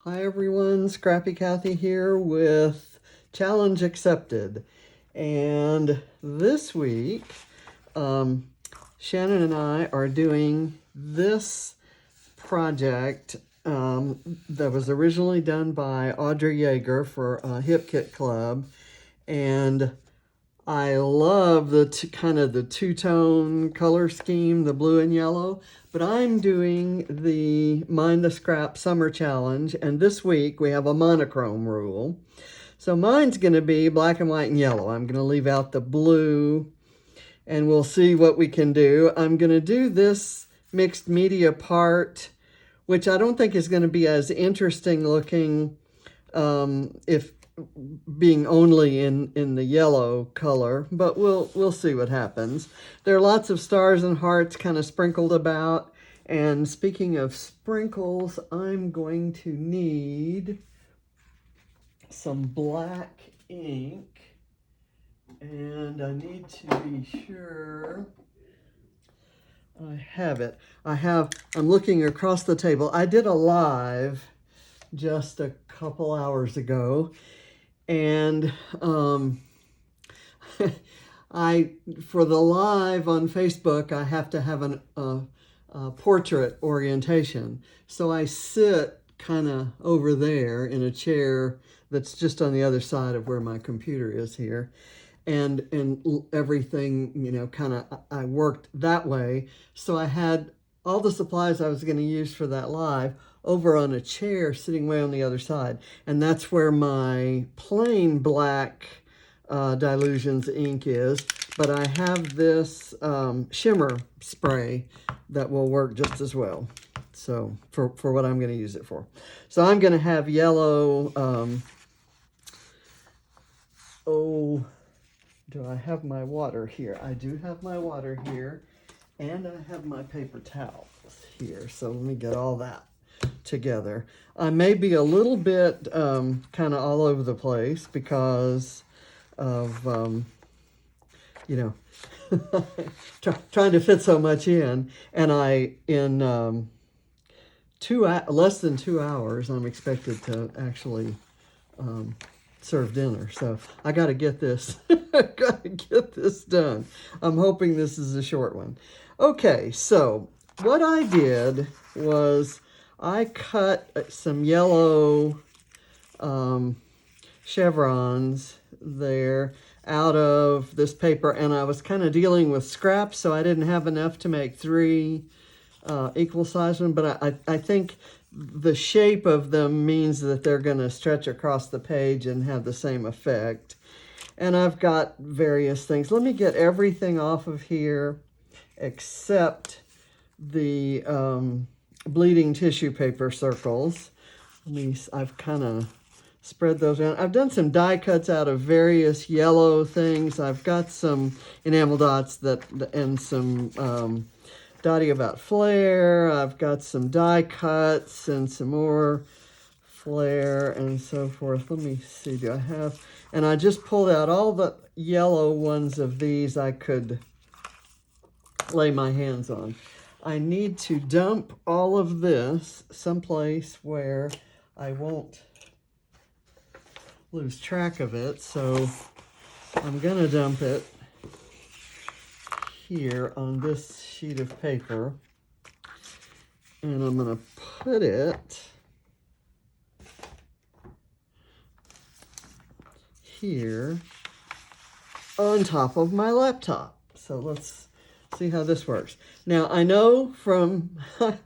Hi everyone, Scrappy Kathy here with Challenge Accepted. And this week, Shannon and I are doing this project that was originally done by Audrey Yeager for Hip Kit Club. And I love the kind of the two-tone color scheme, the blue and yellow, but I'm doing the Mind the Scrap Summer Challenge, and this week we have a monochrome rule. So mine's going to be black and white and yellow. I'm going to leave out the blue, and we'll see what we can do. I'm going to do this mixed media part, which I don't think is going to be as interesting looking if being only in the yellow color, but we'll see what happens. There are lots of stars and hearts kind of sprinkled about. And speaking of sprinkles, I'm going to need some black ink, and I need to be sure I have it. I'm looking across the table. I did a live just a couple hours ago, and for the live on Facebook, I have to have a portrait orientation. So I sit kind of over there in a chair that's just on the other side of where my computer is here. And everything, kind of, I worked that way. So I had all the supplies I was going to use for that live over on a chair sitting way on the other side. And that's where my plain black Dilutions ink is. But I have this shimmer spray that will work just as well. So for what I'm going to use it for. So I'm going to have yellow, do I have my water here? I do have my water here, and I have my paper towels here. So let me get all that together. I may be a little bit kind of all over the place because of, trying to fit so much in. And in less than 2 hours, I'm expected to actually serve dinner. So I got to get this, done. I'm hoping this is a short one. Okay, so what I did was I cut some yellow chevrons there out of this paper, and I was kind of dealing with scraps, so I didn't have enough to make 3 equal size ones, but I think the shape of them means that they're going to stretch across the page and have the same effect. And I've got various things. Let me get everything off of here except the bleeding tissue paper circles. I've kind of spread those around. I've done some die cuts out of various yellow things. I've got some enamel dots and some Dotty about Flair. I've got some die cuts and some more Flair and so forth. Let me see, do I have, and I just pulled out all the yellow ones of these I could lay my hands on. I need to dump all of this someplace where I won't lose track of it, so I'm gonna dump it here on this sheet of paper, and I'm gonna put it here on top of my laptop. So let's see how this works. Now I know from,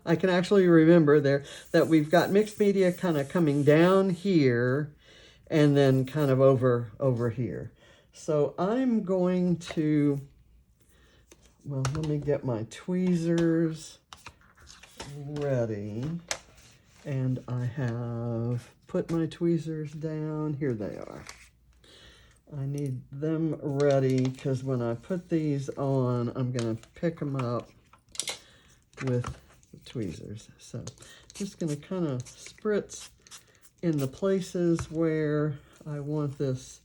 I can actually remember there that we've got mixed media kind of coming down here and then kind of over here. So I'm going to, well, let me get my tweezers ready. And I have put my tweezers down. Here they are. I need them ready because when I put these on, I'm going to pick them up with the tweezers. So just going to kind of spritz in the places where I want this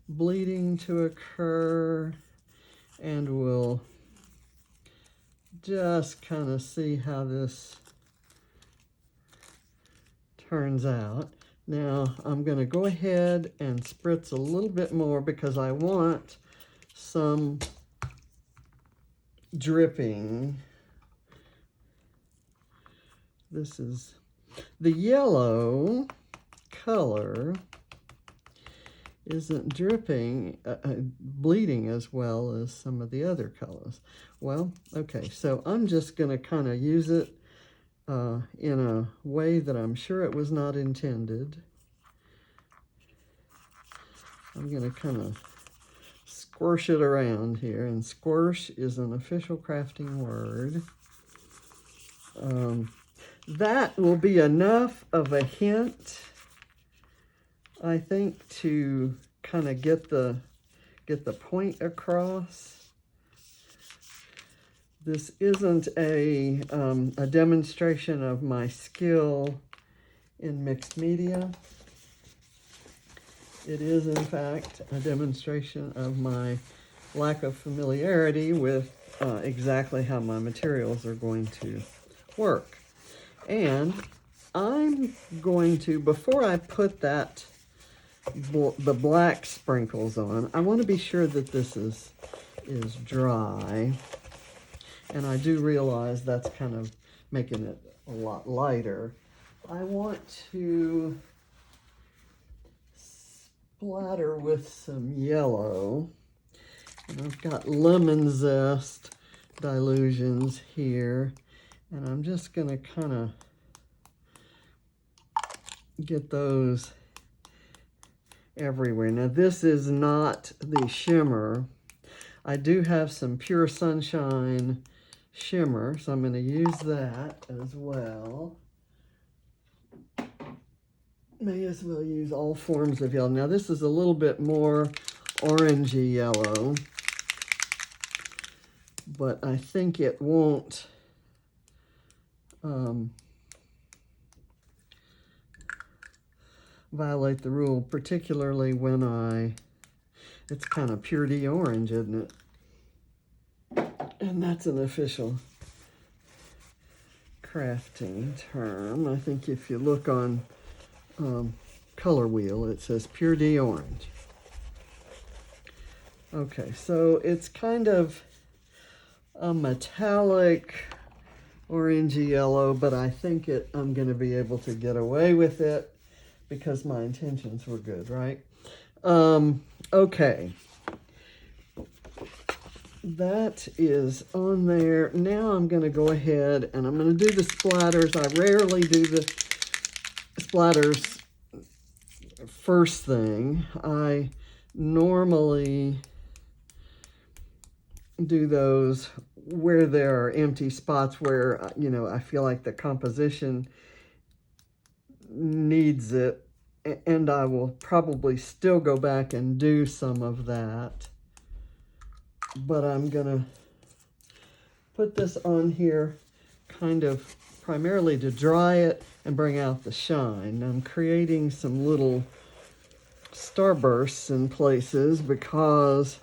bleeding to occur, and we'll just kind of see how this turns out. Now I'm going to go ahead and spritz a little bit more because I want some dripping. This is the yellow color isn't dripping, bleeding as well as some of the other colors. Well, okay, so I'm just going to kind of use it in a way that I'm sure it was not intended. I'm going to kind of squish it around here, and squish is an official crafting word. That will be enough of a hint, I think, to kind of get the point across. This isn't a demonstration of my skill in mixed media. It is, in fact, a demonstration of my lack of familiarity with exactly how my materials are going to work. And I'm going to, before I put that, the black sprinkles on, I want to be sure that this is dry. And I do realize that's kind of making it a lot lighter. I want to splatter with some yellow. And I've got lemon zest dilutions here. And I'm just going to kind of get those everywhere. Now, this is not the shimmer. I do have some Pure Sunshine shimmer, so I'm going to use that as well. May as well use all forms of yellow. Now, this is a little bit more orangey yellow, but I think it won't violate the rule, particularly when it's kind of purity orange, isn't it? And that's an official crafting term. I think if you look on Color Wheel, it says purity orange. Okay, so it's kind of a metallic orangey yellow, but I think I'm going to be able to get away with it because my intentions were good, right? Okay. That is on there. Now I'm going to go ahead and I'm going to do the splatters. I rarely do the splatters first thing. I normally do those where there are empty spots where, you know, I feel like the composition needs it, and I will probably still go back and do some of that. But I'm gonna put this on here kind of primarily to dry it and bring out the shine. I'm creating some little starbursts in places because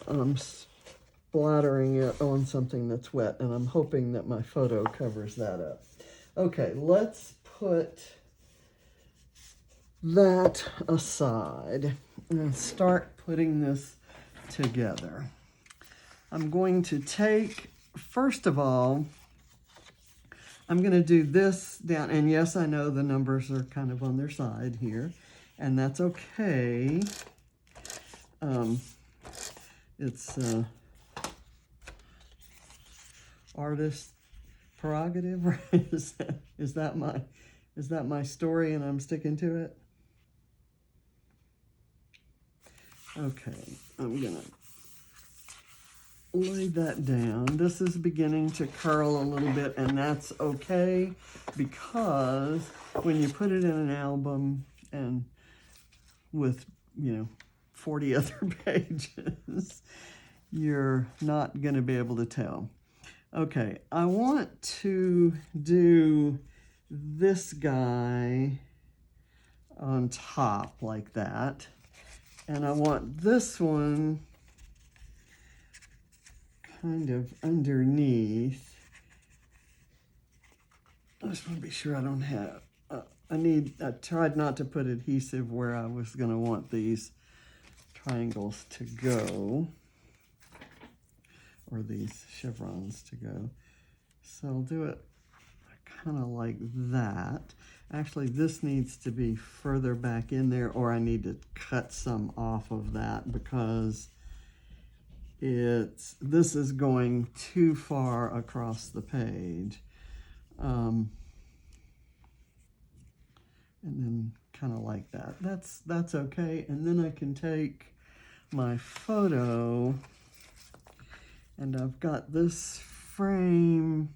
I'm splattering it on something that's wet, and I'm hoping that my photo covers that up. Okay, let's put that aside and start putting this together. I'm going to take, first of all, I'm going to do this down, and yes, I know the numbers are kind of on their side here, and that's okay. It's artist prerogative, right? Is that my story and I'm sticking to it? Okay, I'm gonna lay that down. This is beginning to curl a little bit, and that's okay because when you put it in an album and with, you know, 40 other pages, you're not going to be able to tell. Okay, I want to do this guy on top like that, and I want this one kind of underneath. I just want to be sure I don't have I tried not to put adhesive where I was going to want these triangles to go, or these chevrons to go. So I'll do it kind of like that. Actually, this needs to be further back in there, or I need to cut some off of that because this is going too far across the page. And then kind of like that. That's okay. And then I can take my photo, and I've got this frame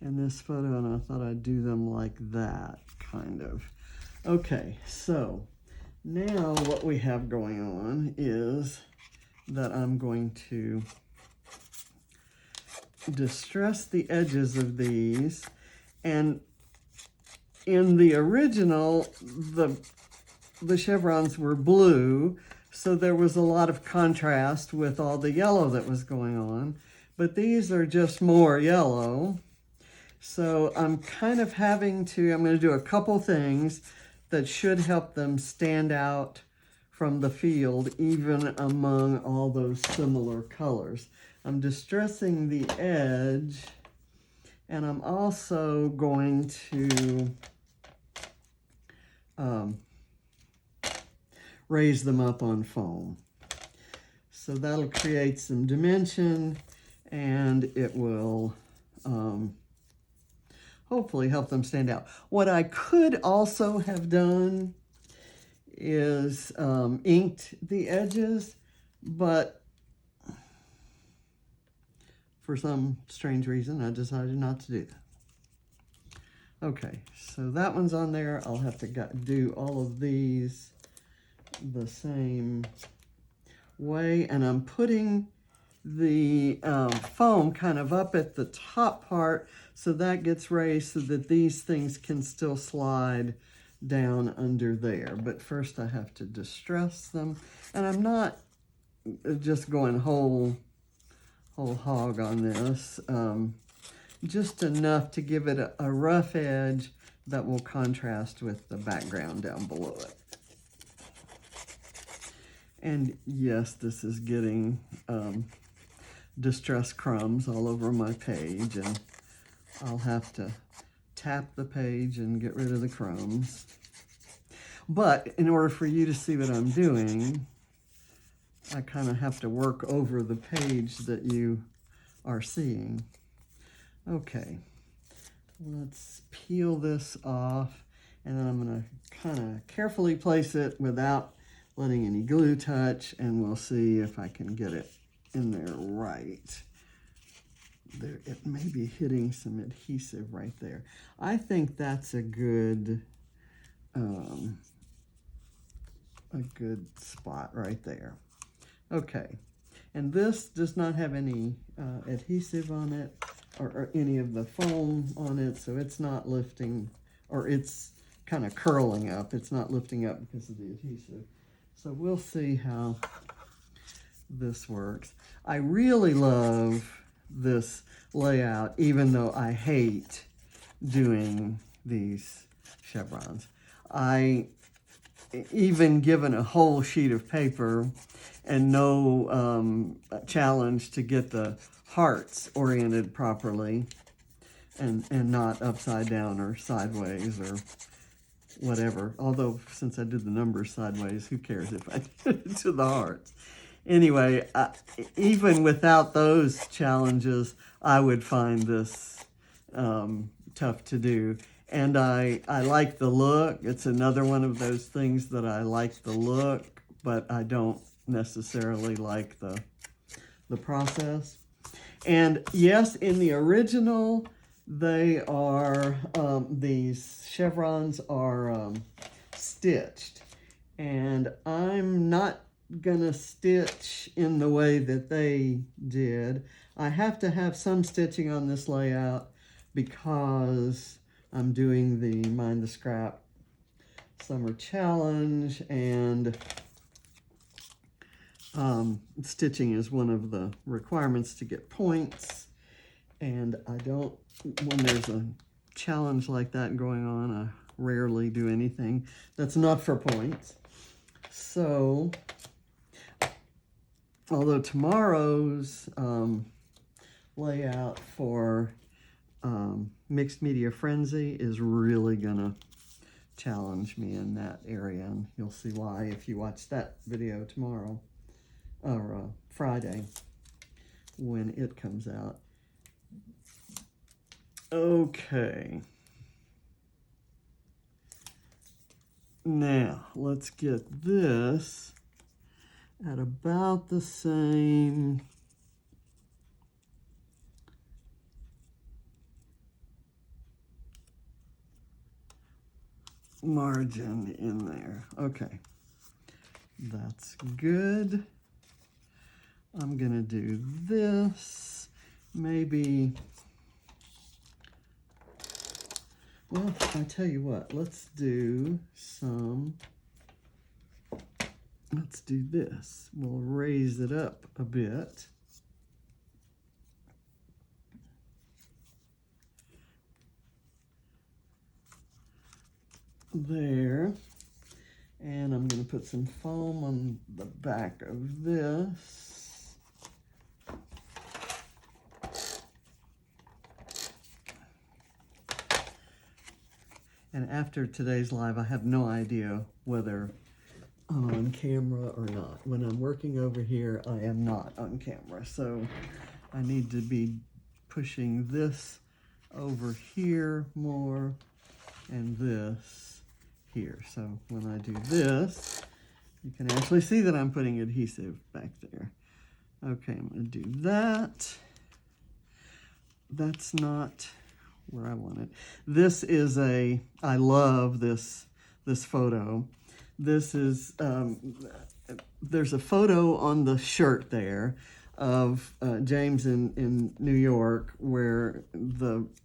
and this photo, and I thought I'd do them like that, kind of. Okay, so now what we have going on is that I'm going to distress the edges of these, and in the original, the chevrons were blue, so there was a lot of contrast with all the yellow that was going on, but these are just more yellow. So I'm kind of I'm going to do a couple things that should help them stand out from the field, even among all those similar colors. I'm distressing the edge, and I'm also going to raise them up on foam. So that'll create some dimension, and it will hopefully help them stand out. What I could also have done is inked the edges, but for some strange reason, I decided not to do that. Okay, so that one's on there. I'll have to do all of these the same way, and I'm putting the foam kind of up at the top part, so that gets raised so that these things can still slide down under there. But first I have to distress them, and I'm not just going whole hog on this, just enough to give it a rough edge that will contrast with the background down below it. And yes, this is getting distress crumbs all over my page, and I'll have to tap the page and get rid of the crumbs. But in order for you to see what I'm doing, I kind of have to work over the page that you are seeing. Okay, let's peel this off, and then I'm going to kind of carefully place it without letting any glue touch, and we'll see if I can get it in there right. There, it may be hitting some adhesive right there. I think that's a good spot right there. Okay, and this does not have any adhesive on it or any of the foam on it, so it's not lifting, or it's kind of curling up. It's not lifting up because of the adhesive. So we'll see how this works. I really love this layout, even though I hate doing these chevrons. Even given a whole sheet of paper and no challenge to get the hearts oriented properly and not upside down or sideways or whatever. Although, since I did the numbers sideways, who cares if I did it to the hearts? Anyway, even without those challenges, I would find this tough to do. And I like the look. It's another one of those things that I like the look, but I don't necessarily like the process. And yes, in the original, they are, these chevrons are stitched. And I'm not gonna stitch in the way that they did. I have to have some stitching on this layout because I'm doing the Mind the Scrap Summer Challenge, and stitching is one of the requirements to get points. And I don't, when there's a challenge like that going on, rarely do anything that's not for points. So, although tomorrow's layout for Mixed Media Frenzy is really gonna challenge me in that area, and you'll see why if you watch that video tomorrow, or Friday, when it comes out. Okay. Now, let's get this at about the same margin in there. Okay, that's good. I'm gonna do this, maybe, well, I tell you what, let's do this. We'll raise it up a bit. There. And I'm going to put some foam on the back of this. And after today's live, I have no idea whether I'm on camera or not. When I'm working over here, I am not on camera. So I need to be pushing this over here more and this here. So when I do this, you can actually see that I'm putting adhesive back there. Okay, I'm going to do that. That's not where I want it. This is I love this photo. This is, there's a photo on the shirt there of James in New York, where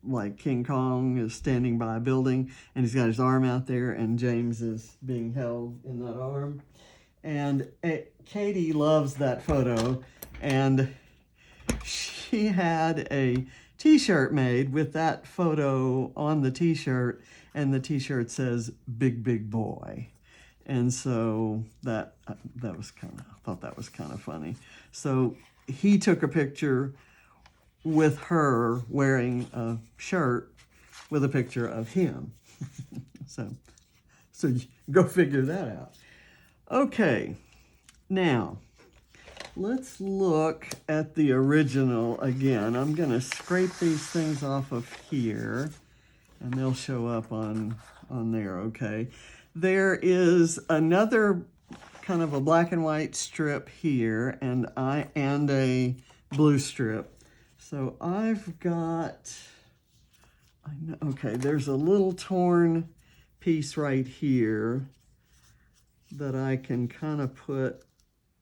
like King Kong is standing by a building and he's got his arm out there and James is being held in that arm. And Katie loves that photo, and she had a t-shirt made with that photo on the t-shirt, and the t-shirt says "Big Big Boy." And so that was kind of, I thought that was kind of funny. So he took a picture with her wearing a shirt with a picture of him. so go figure that out. Okay, now let's look at the original again. I'm going to scrape these things off of here, and they'll show up on there, okay? There is another kind of a black and white strip here, and a blue strip. So I've got, okay, there's a little torn piece right here that I can kind of put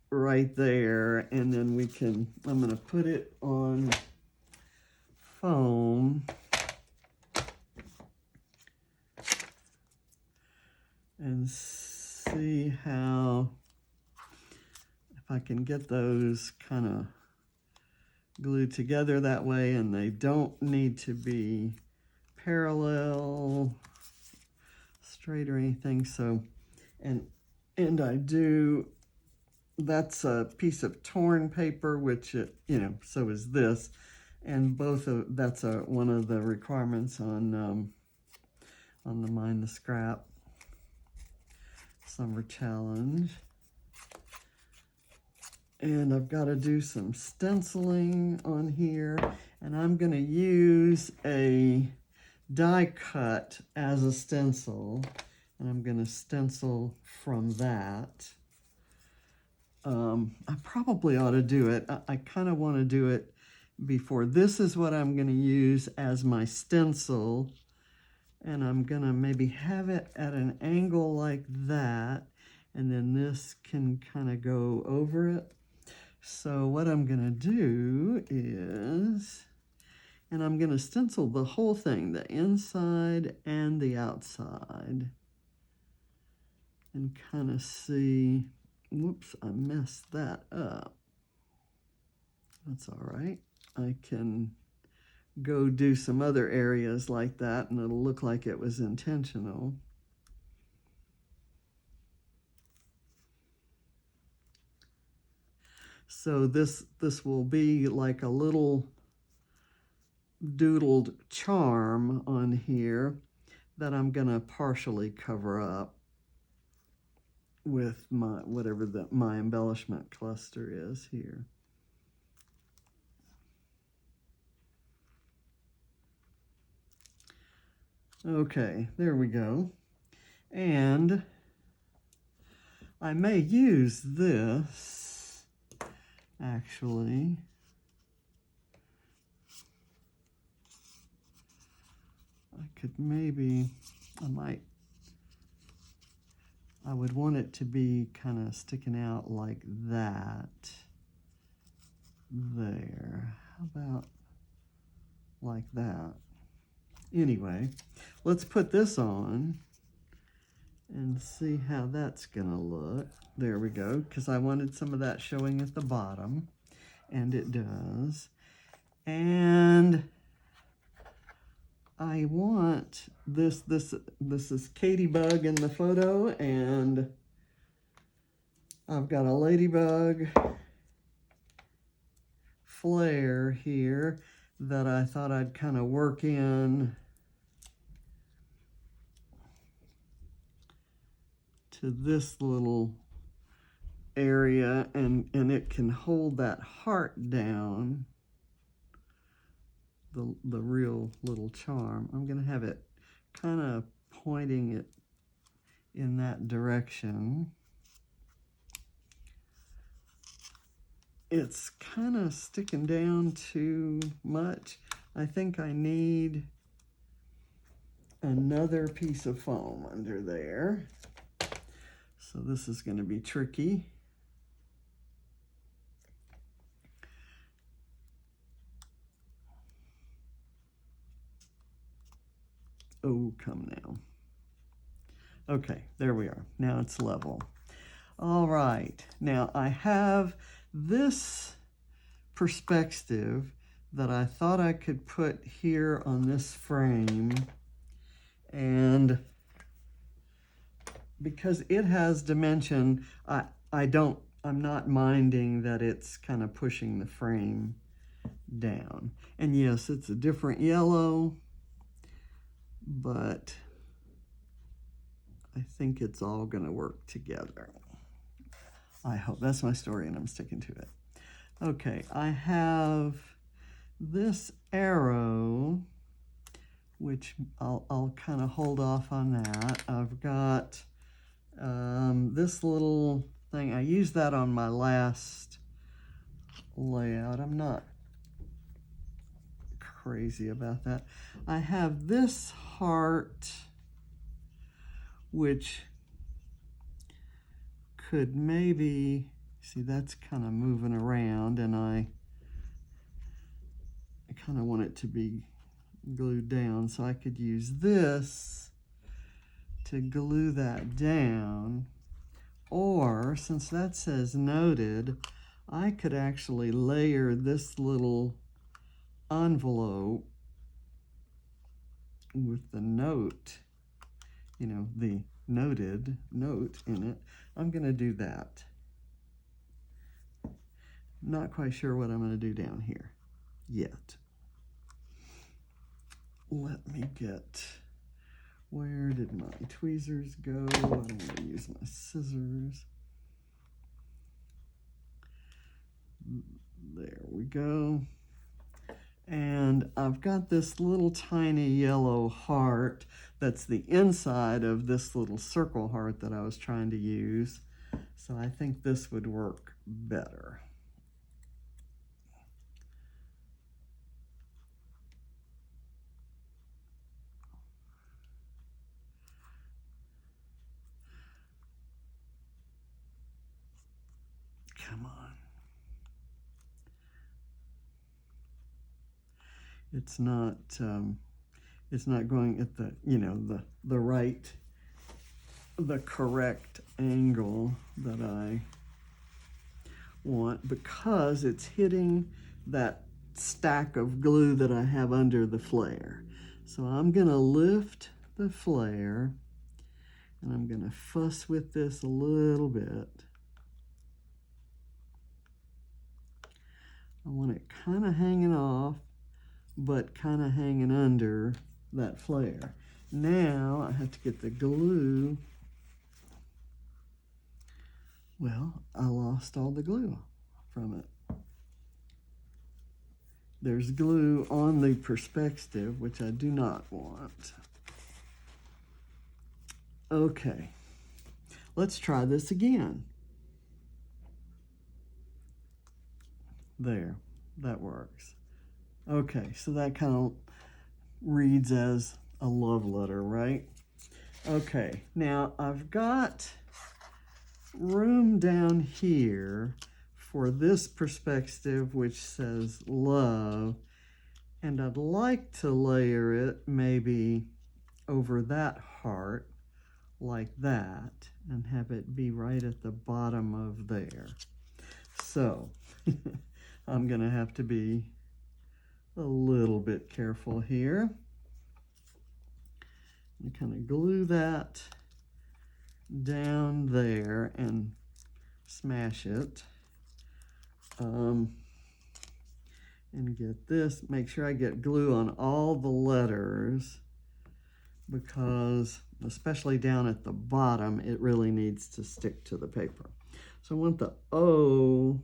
right there, and then I'm going to put it on foam. And see how, if I can get those kind of glued together that way, and they don't need to be parallel, straight or anything. So, and I do, that's a piece of torn paper, which, so is this. And that's one of the requirements on the Mind the Scrap Summer Challenge. And I've got to do some stenciling on here, and I'm going to use a die cut as a stencil, and I'm going to stencil from that. I probably ought to do it. I kind of want to do it before. This is what I'm going to use as my stencil. And I'm going to maybe have it at an angle like that, and then this can kind of go over it. So what I'm going to do is, and I'm going to stencil the whole thing, the inside and the outside, and kind of see, whoops, I messed that up. That's all right. I can go do some other areas like that, and it'll look like it was intentional. So this will be like a little doodled charm on here that I'm gonna partially cover up with my whatever my embellishment cluster is here. Okay, there we go. And I may use this actually. I could maybe, I would want it to be kind of sticking out like that. There. How about like that? Anyway, let's put this on and see how that's gonna look. There we go, because I wanted some of that showing at the bottom, and it does. And I want this is Katybug in the photo, and I've got a ladybug Flair here that I thought I'd kind of work in to this little area, and it can hold that heart down, the real little charm. I'm gonna have it kind of pointing it in that direction. It's kind of sticking down too much. I think I need another piece of foam under there. So this is going to be tricky. Oh, come now. Okay, there we are. Now it's level. All right, now I have this perspective that I thought I could put here on this frame, and because it has dimension, I'm not minding that it's kind of pushing the frame down. And yes, it's a different yellow, but I think it's all gonna work together. I hope. That's my story, and I'm sticking to it. Okay, I have this arrow, which I'll kind of hold off on that. I've got this little thing. I used that on my last layout. I'm not crazy about that. I have this heart, which could maybe, see, that's kind of moving around, and I kind of want it to be glued down, so I could use this to glue that down. Or, since that says noted, I could actually layer this little envelope with the note, you know, the noted note in it. I'm going to do that. Not quite sure what I'm going to do down here yet. Let me get, where did my tweezers go? I'm going to use my scissors. There we go. And I've got this little tiny yellow heart that's the inside of this little circle heart that I was trying to use. So I think this would work better. Come on. It's not going at the, you know, the correct angle that I want, because it's hitting that stack of glue that I have under the Flair. So I'm going to lift the Flair, and I'm going to fuss with this a little bit. I want it kind of hanging off, but kind of hanging under that Flair. Now I have to get the glue. Well, I lost all the glue from it. There's glue on the Perspective, which I do not want. Okay, let's try this again. There, that works. Okay, so that kind of reads as a love letter, right? Okay, now I've got room down here for this Perspective, which says love, and I'd like to layer it maybe over that heart like that and have it be right at the bottom of there. So I'm gonna have to be a little bit careful here. And kind of glue that down there and smash it. And get this, make sure I get glue on all the letters, because especially down at the bottom, it really needs to stick to the paper. So I want the O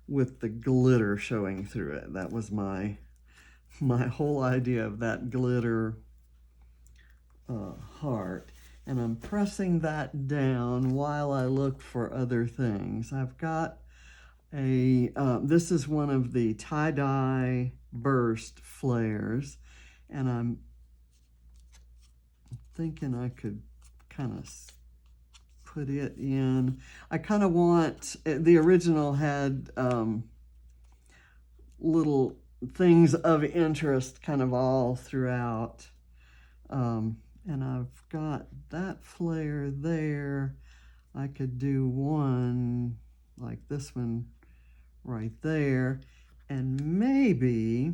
with the glitter showing through it. That was my whole idea of that glitter heart. And I'm pressing that down while I look for other things. I've got a, this is one of the tie-dye burst flares, and I'm thinking I could kind of put it in. I kind of want, the original had little things of interest kind of all throughout. And I've got that flare there. I could do one like this one right there, and maybe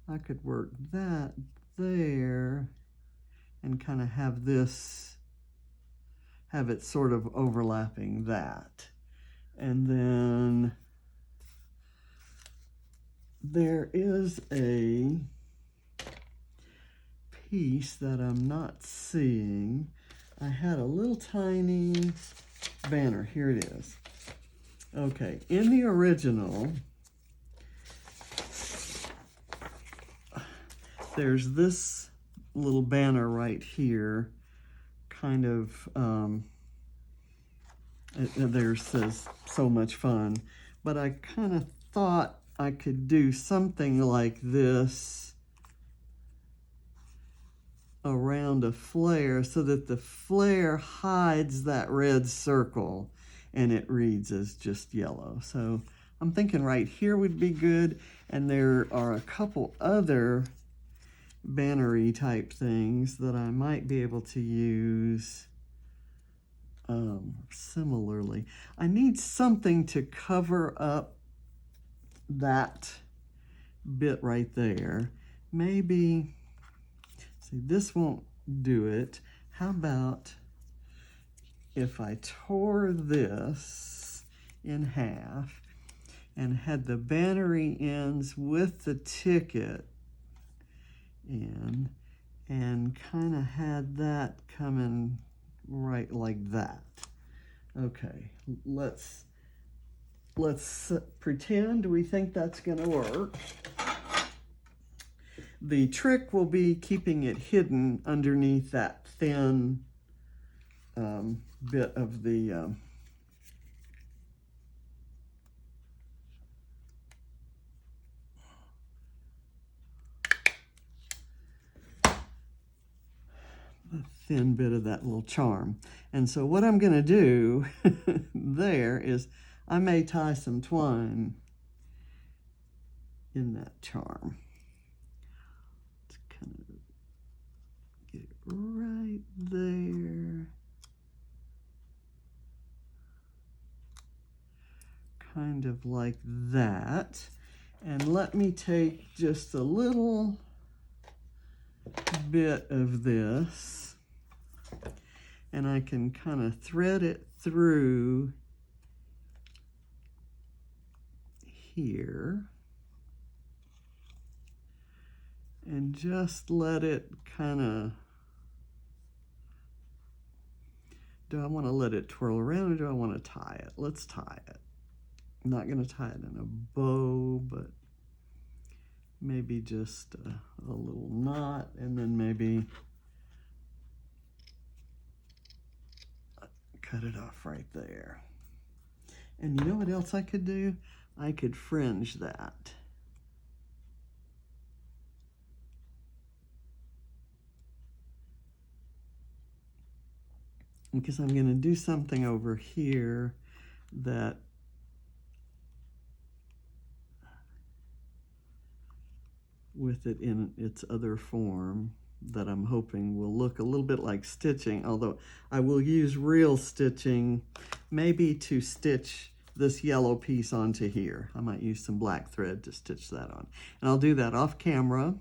I could work that there and kind of have this, have it sort of overlapping that. And then there is a piece that I'm not seeing. I had a little tiny banner. Here it is. Okay, in the original, there's this little banner right here, kind of, there says "so much fun," but I kind of thought I could do something like this around a flare so that the flare hides that red circle and it reads as just yellow. So I'm thinking right here would be good, and there are a couple other banner-y type things that I might be able to use similarly. I need something to cover up that bit right there. Maybe, see, this won't do it. How about if I tore this in half and had the bannery ends with the ticket in, and kind of had that coming right like that. Okay, let's pretend we think that's gonna work. The trick will be keeping it hidden underneath that thin bit of the thin bit of that little charm. And so what I'm gonna do there is I may tie some twine in that charm. Let's kind of get it right there. kind of like that. And let me take just a little bit of this, and I can kind of thread it through here and just let it kind of, do I want to let it twirl around or do I want to tie it? Let's tie it. I'm not going to tie it in a bow, but maybe just a little knot, and then maybe cut it off right there. And you know what else I could do? I could fringe that. Because I'm going to do something over here that with it in its other form that I'm hoping will look a little bit like stitching, although I will use real stitching maybe to stitch this yellow piece onto here. I might use some black thread to stitch that on. And I'll do that off camera.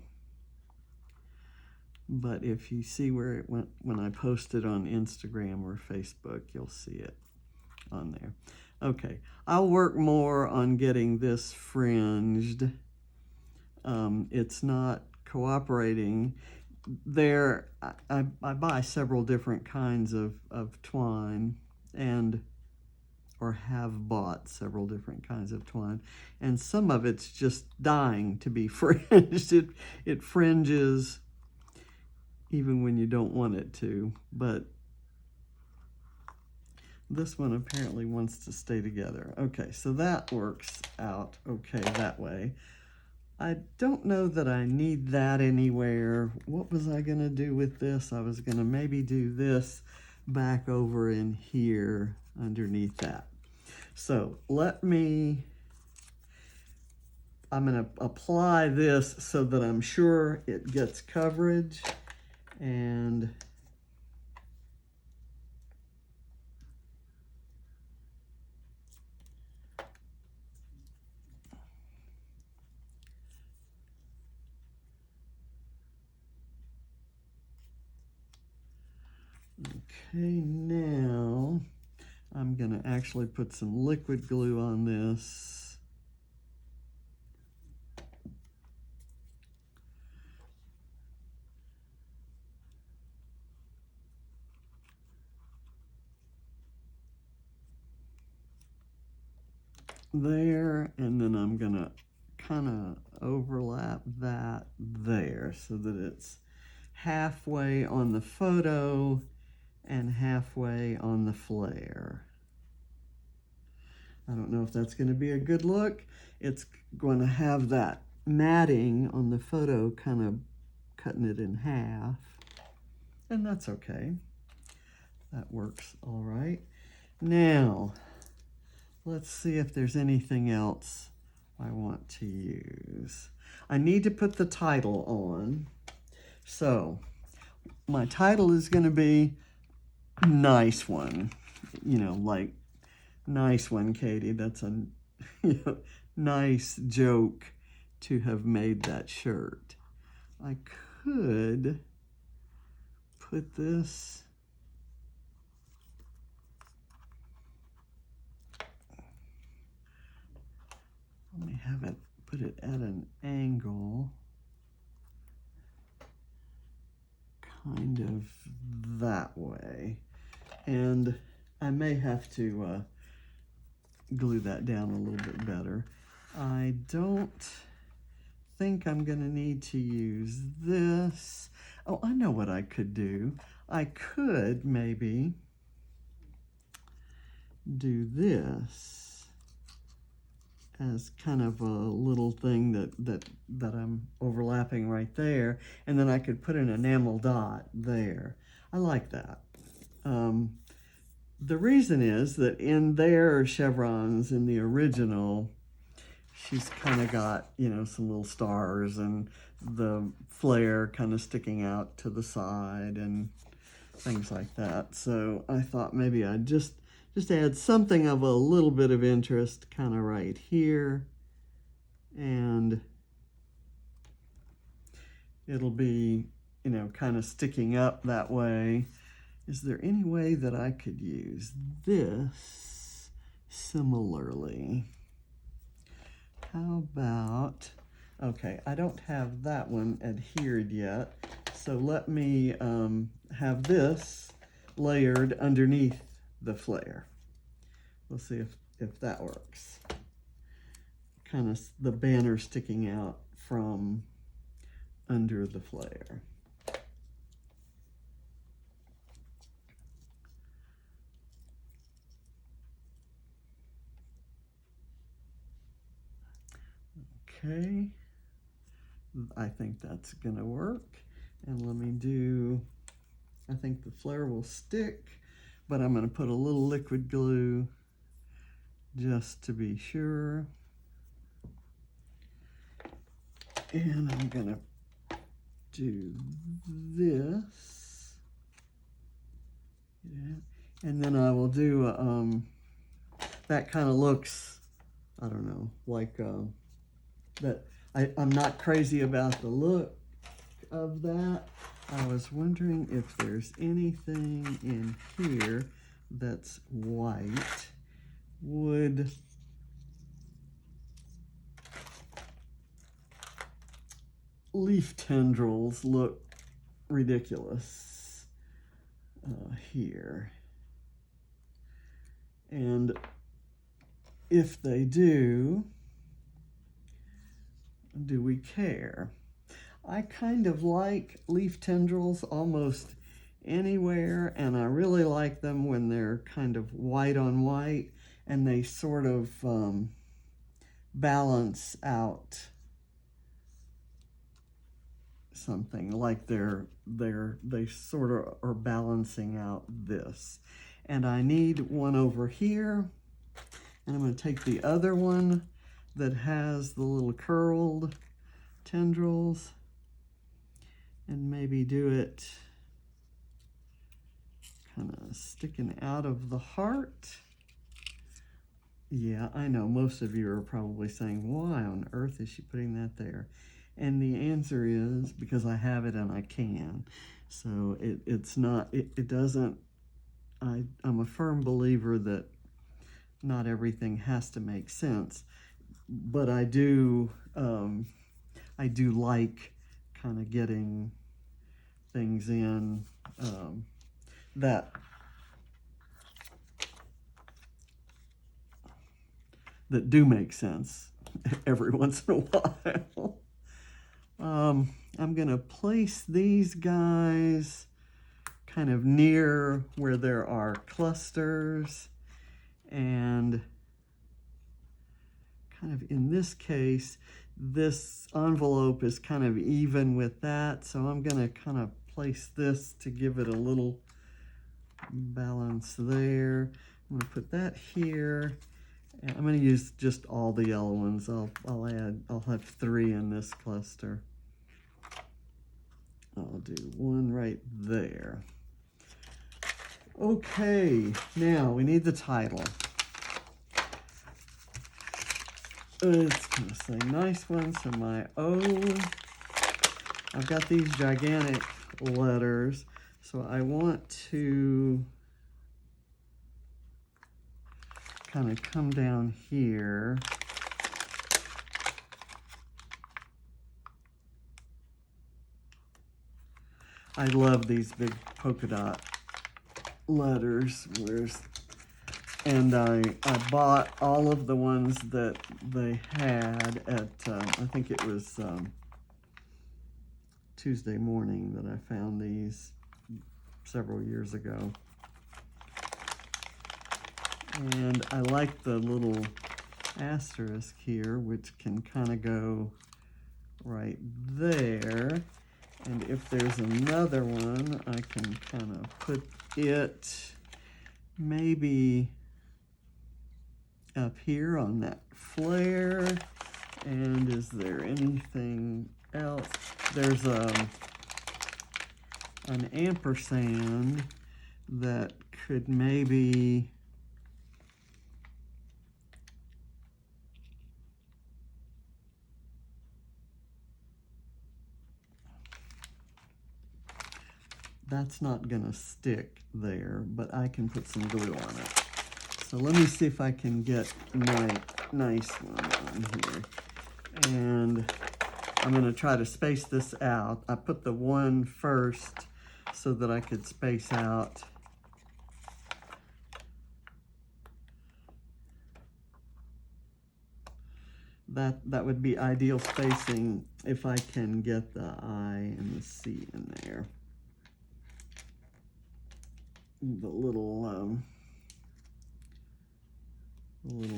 But if you see where it went when I post it on Instagram or Facebook, you'll see it on there. Okay, I'll work more on getting this fringed. It's not cooperating. There, I buy several different kinds of twine, or have bought several different kinds of twine, and some of it's just dying to be fringed. It fringes even when you don't want it to, but this one apparently wants to stay together. Okay, so that works out okay that way. I don't know that I need that anywhere. What was I gonna do with this? I was gonna maybe do this back over in here underneath that. So I'm gonna apply this so that I'm sure it gets coverage, and okay, now I'm gonna actually put some liquid glue on this. There, and then I'm gonna kind of overlap that there so that it's halfway on the photo and halfway on the Flair. I don't know if that's going to be a good look. It's going to have that matting on the photo kind of cutting it in half, and that's okay. That works all right. Now, let's see if there's anything else I want to use. I need to put the title on. So my title is going to be Nice One. You know, like, nice one, Katie. That's a nice joke to have made that shirt. I could put this let me have it, put it at an angle, kind of that way. And I may have to glue that down a little bit better. I don't think I'm gonna need to use this. Oh, I know what I could do. I could maybe do this as kind of a little thing that I'm overlapping right there, and then I could put an enamel dot there. I like that. The reason is that in their chevrons, in the original, she's kind of got, you know, some little stars and the Flair kind of sticking out to the side and things like that. So I thought maybe I'd just just add something of a little bit of interest kind of right here. And it'll be, you know, kind of sticking up that way. Is there any way that I could use this similarly? How about, okay, I don't have that one adhered yet, so let me have this layered underneath the Flair. We'll see if that works. Kind of the banner sticking out from under the Flair. Okay, I think that's gonna work. And let me do, I think the Flair will stick, but I'm gonna put a little liquid glue just to be sure. And I'm gonna do this. Yeah. And then I will do, that kind of looks, I don't know, like that. I'm not crazy about the look of that. I was wondering if there's anything in here that's white. Would leaf tendrils look ridiculous here? And if they do we care? I kind of like leaf tendrils almost anywhere, and I really like them when they're kind of white on white and they sort of balance out something, like they sort of are balancing out this. And I need one over here, and I'm going to take the other one that has the little curled tendrils and maybe do it kind of sticking out of the heart. Yeah, I know most of you are probably saying, why on earth is she putting that there? And the answer is because I have it and I can. So it's not, it doesn't, I'm a firm believer that not everything has to make sense, but I do like kind of getting things in that do make sense every once in a while. I'm gonna place these guys kind of near where there are clusters, and kind of in this case, this envelope is kind of even with that, so I'm gonna kind of place this to give it a little balance there. I'm gonna put that here, and I'm gonna use just all the yellow ones. I'll have 3 in this cluster. I'll do 1 right there. Okay, now we need the title. It's gonna say nice one, so my O, I've got these gigantic letters, so I want to kind of come down here. I love these big polka dot letters, and I bought all of the ones that they had at, I think it was Tuesday morning that I found these several years ago. And I like the little asterisk here, which can kind of go right there. And if there's another one, I can kind of put it maybe up here on that Flair. And is there anything else? There's an ampersand that could maybe that's not gonna stick there, but I can put some glue on it. So let me see if I can get my nice one on here. And I'm gonna try to space this out. I put the one first so that I could space out. That would be ideal spacing if I can get the I and the C in there. The little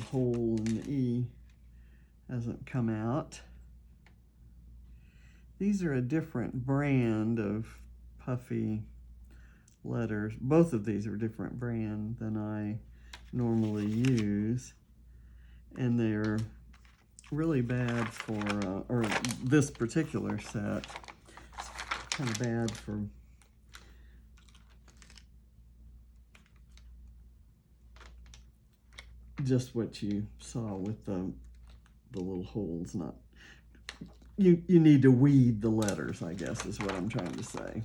hole in the E hasn't come out. These are a different brand of puffy letters. Both of these are a different brand than I normally use, and they're really bad for, or this particular set, it's kind of bad for just what you saw with the little holes. Not you need to weed the letters, I guess is what I'm trying to say.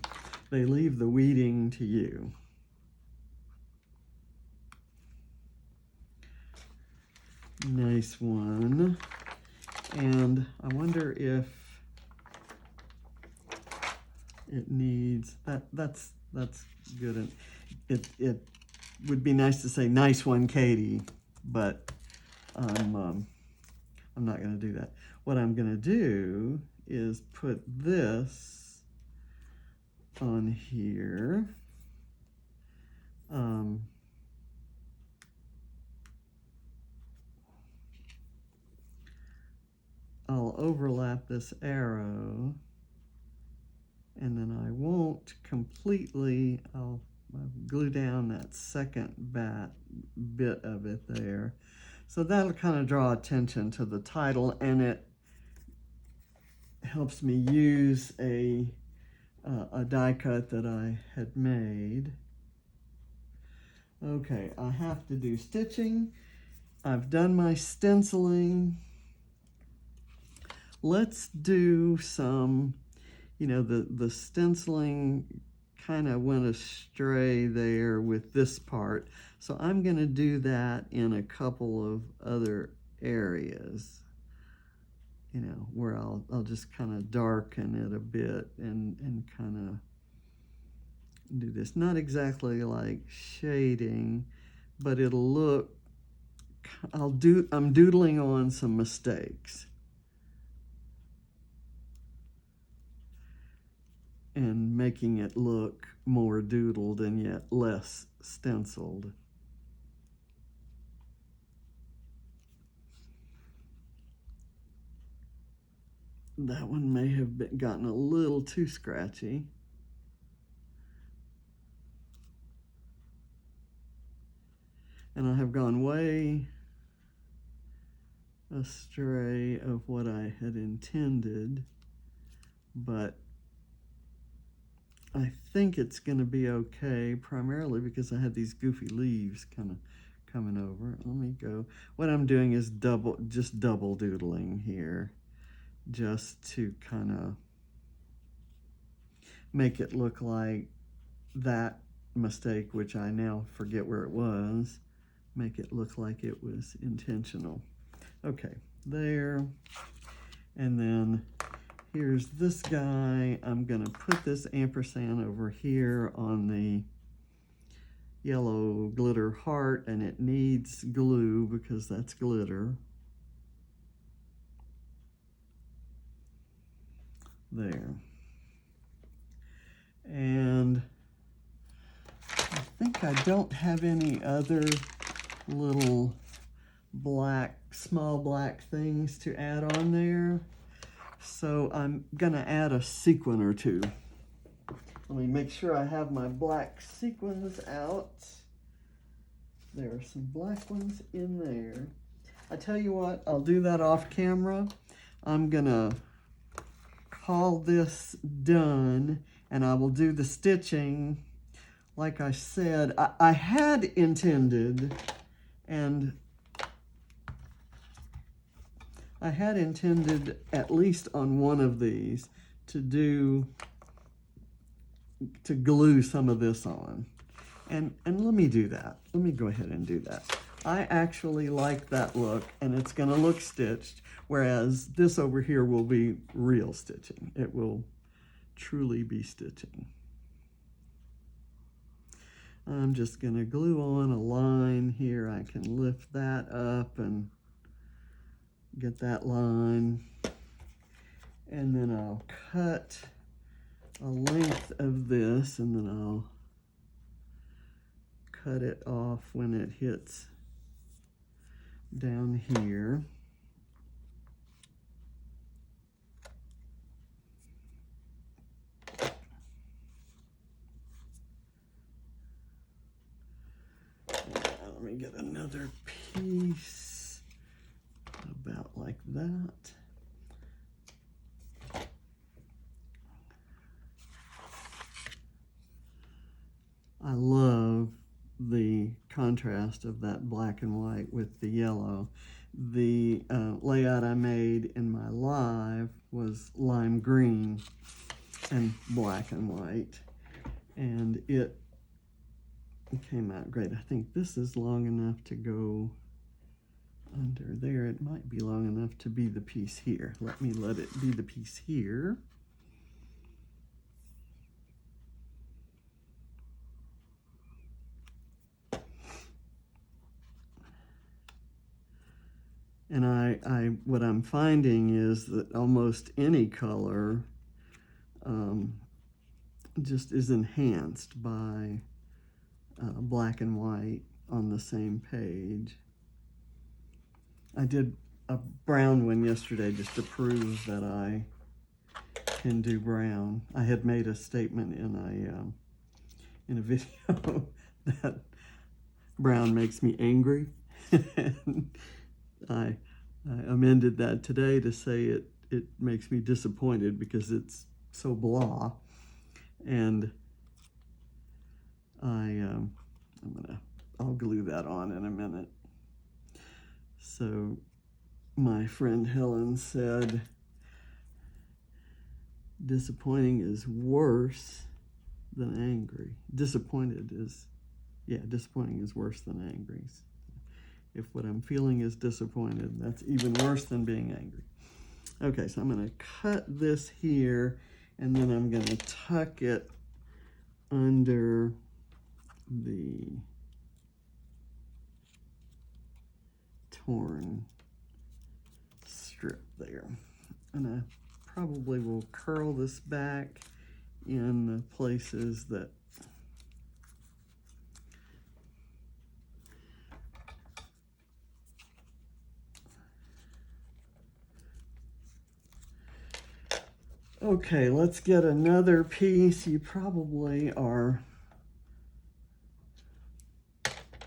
They leave the weeding to you. Nice one. And I wonder if it needs that's good. And it would be nice to say "nice one, Katie," but I'm not going to do that. What I'm going to do is put this on here. I'll overlap this arrow, and then I won't completely, I'll glue down that second bit of it there. So that'll kind of draw attention to the title, and it helps me use a die cut that I had made. Okay, I have to do stitching. I've done my stenciling. Let's do some, you know, the stenciling kind of went astray there with this part. So I'm going to do that in a couple of other areas, you know, where I'll just kind of darken it a bit and kind of do this. Not exactly like shading, but it'll look, I'm doodling on some mistakes and making it look more doodled and yet less stenciled. That one may have gotten a little too scratchy. And I have gone way astray of what I had intended, but I think it's going to be okay, primarily because I had these goofy leaves kind of coming over. Let me go. What I'm doing is just double doodling here, just to kind of make it look like that mistake, which I now forget where it was, make it look like it was intentional. Okay, there. And then here's this guy. I'm gonna put this ampersand over here on the yellow glitter heart, and it needs glue because that's glitter. There. And I think I don't have any other little small black things to add on there. So I'm gonna add a sequin or two. Let me make sure I have my black sequins out. There are some black ones in there. I tell you what, I'll do that off camera. I'm gonna call this done, and I will do the stitching. Like I said, I had intended, at least on one of these, to do to glue some of this on. And let me do that. Let me go ahead and do that. I actually like that look, and it's gonna look stitched, whereas this over here will be real stitching. It will truly be stitching. I'm just gonna glue on a line here. I can lift that up and get that line. And then I'll cut a length of this, and then I'll cut it off when it hits down here. Let me get another piece about like that. I love the contrast of that black and white with the yellow. The layout I made in my live was lime green and black and white, and it came out great. I think this is long enough to go under there. It might be long enough to be the piece here. Let it be the piece here. And what I'm finding is that almost any color just is enhanced by black and white on the same page. I did a brown one yesterday just to prove that I can do brown. I had made a statement in a video that brown makes me angry. And I amended that today to say it makes me disappointed because it's so blah. And I'll glue that on in a minute. So my friend Helen said, disappointing is worse than angry. Disappointing is worse than angry. If what I'm feeling is disappointed, that's even worse than being angry. Okay, so I'm gonna cut this here, and then I'm gonna tuck it under the torn strip there. And I probably will curl this back in the places that okay, let's get another piece. You probably are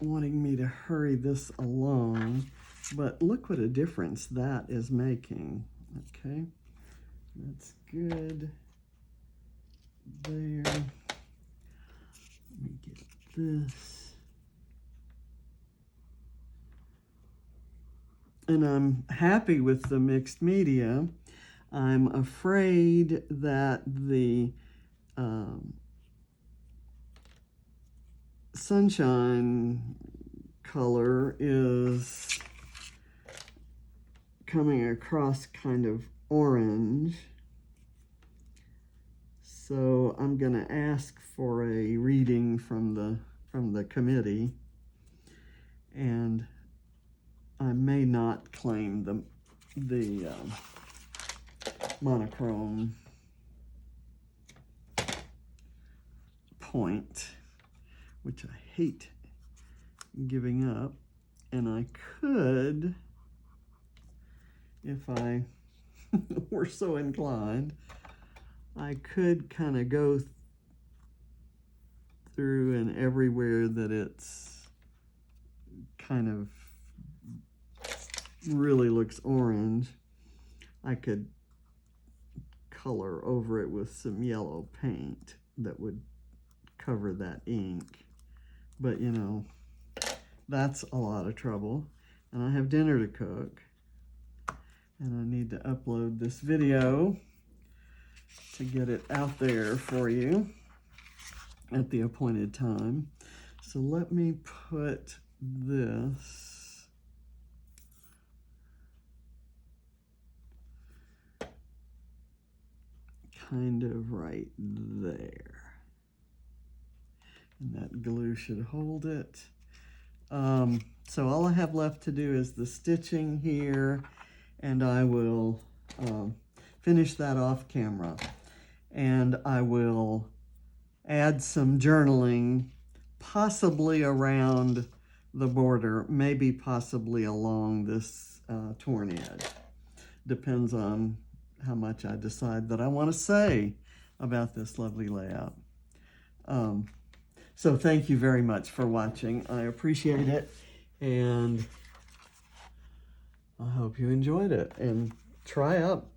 wanting me to hurry this along, but look what a difference that is making. Okay, that's good. There. Let me get this. And I'm happy with the mixed media. I'm afraid that the sunshine color is coming across kind of orange. So I'm going to ask for a reading from the committee, and I may not claim the monochrome point, which I hate giving up. And I could, if I were so inclined, I could kind of go through and everywhere that it's kind of really looks orange, I could color over it with some yellow paint that would cover that ink. But you know, that's a lot of trouble, and I have dinner to cook, and I need to upload this video to get it out there for you. at the appointed time. So let me put this kind of right there. And that glue should hold it. So all I have left to do is the stitching here, and I will finish that off camera. And I will add some journaling, possibly around the border, maybe possibly along this torn edge. Depends on how much I decide that I want to say about this lovely layout. So thank you very much for watching. I appreciate it, and I hope you enjoyed it. And try out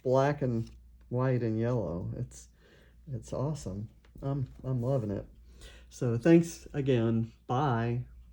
black and white and yellow. It's awesome. I'm loving it. So thanks again. Bye.